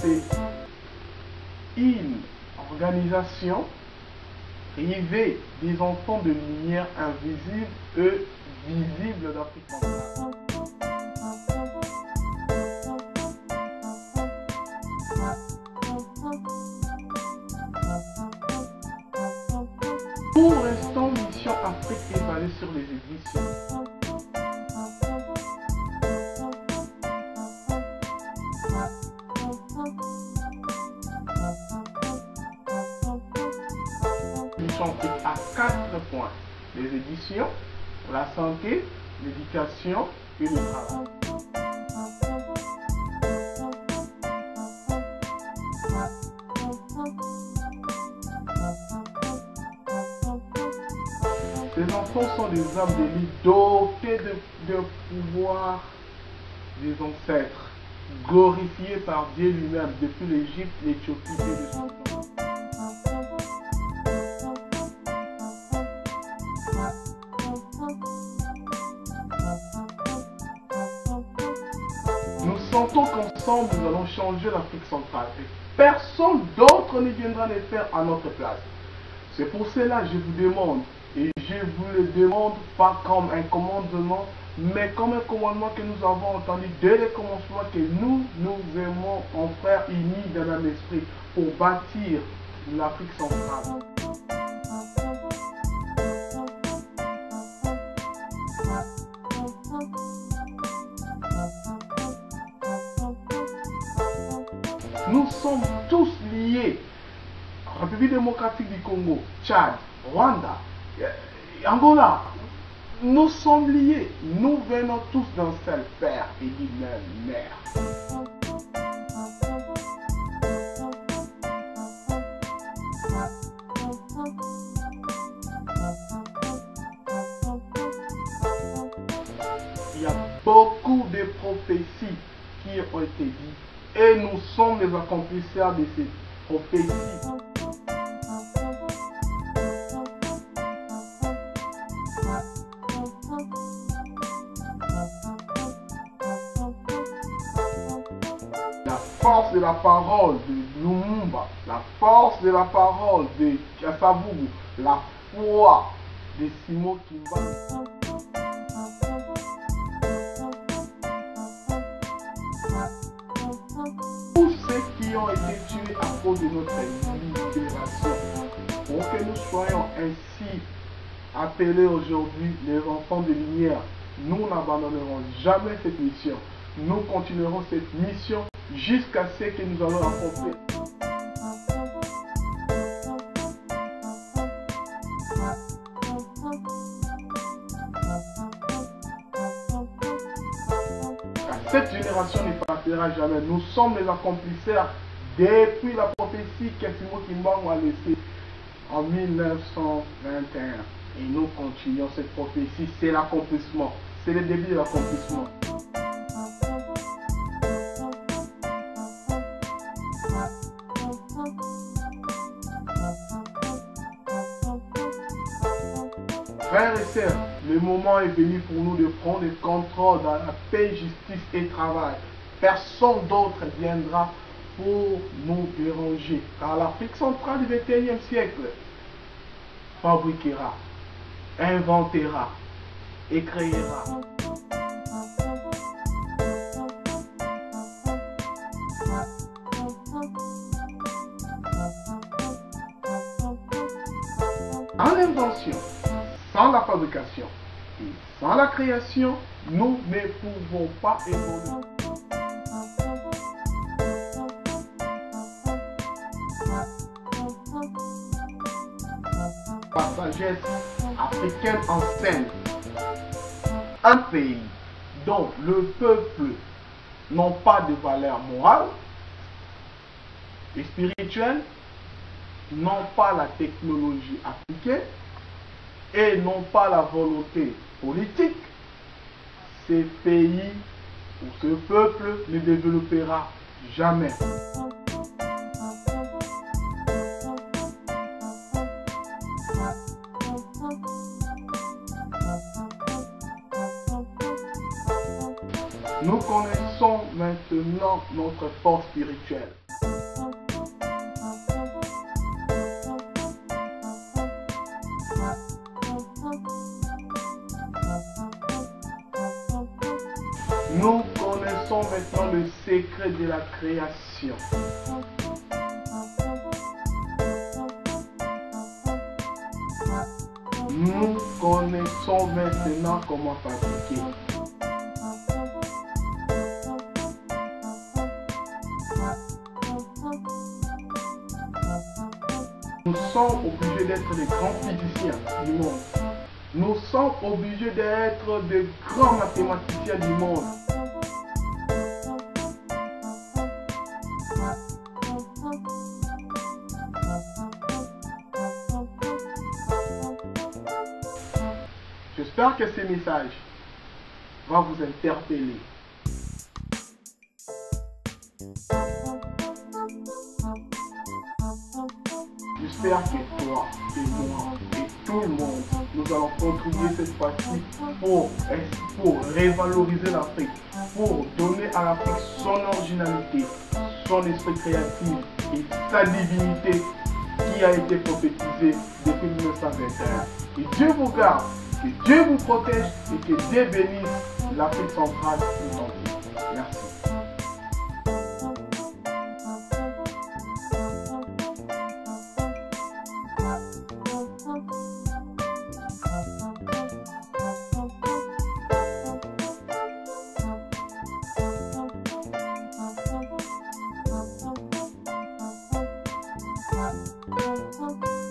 c'est une organisation privée des enfants de lumière invisible et visible d'Afrique centrale. Pour l'instant, Mission Afrique est basée sur les éditions. Mission Afrique a 4 points: les éditions, la santé, l'éducation et le travail. Les enfants sont des âmes d'élite dotés de pouvoir des ancêtres, glorifiés par Dieu lui-même depuis l'Égypte, l'Éthiopie et le Soudan. Nous sentons qu'ensemble nous allons changer l'Afrique centrale et personne d'autre ne viendra le faire à notre place. C'est pour cela que je vous demande, et je vous le demande pas comme un commandement, mais comme un commandement que nous avons entendu dès le commencement, que nous aimons en frères unis dans un esprit pour bâtir l'Afrique centrale. Nous sommes tous liés. République démocratique du Congo, Tchad, Rwanda, Angola, nous sommes liés. Nous venons tous d'un seul père et d'une même mère. Il y a beaucoup de prophéties qui ont été dites et nous sommes les accomplisseurs de ces prophéties. La force de la parole de Lumumba, la force de la parole de Kasavubu, la foi de Simon Kimbangu. Tous ceux qui ont été tués à cause de notre libération, pour que nous soyons ainsi appelés aujourd'hui les enfants de lumière, nous n'abandonnerons jamais cette mission. Nous continuerons cette mission jusqu'à ce que nous allons accomplir. Cette génération ne partira jamais. Nous sommes les accomplisseurs depuis la prophétie que Simon Kimbangu a laissée en 1921. Et nous continuons cette prophétie. C'est l'accomplissement. C'est le début de l'accomplissement. Frères et sœurs, le moment est venu pour nous de prendre le contrôle dans la paix, justice et travail. Personne d'autre viendra pour nous déranger. Car l'Afrique centrale du XXIe siècle fabriquera, inventera et créera. En invention, sans la fabrication et sans la création, nous ne pouvons pas évoluer. La sagesse africaine enseigne. Un pays dont le peuple n'a pas de valeur morale et spirituelle, n'ont pas la technologie appliquée et n'ont pas la volonté politique, ce pays ou ce peuple ne développera jamais. Nous connaissons maintenant notre force spirituelle. maintenant le secret de la création. Nous connaissons maintenant comment fabriquer. Nous sommes obligés d'être des grands physiciens du monde. Nous sommes obligés d'être des grands mathématiciens du monde. J'espère que ce message va vous interpeller. J'espère que toi et moi et tout le monde, nous allons contribuer cette fois-ci pour revaloriser l'Afrique, pour donner à l'Afrique son originalité, son esprit créatif et sa divinité qui a été prophétisée depuis 1921. Que Dieu vous garde, que Dieu vous protège et que Dieu bénisse l'Afrique centrale tout entière. Merci. Thank you.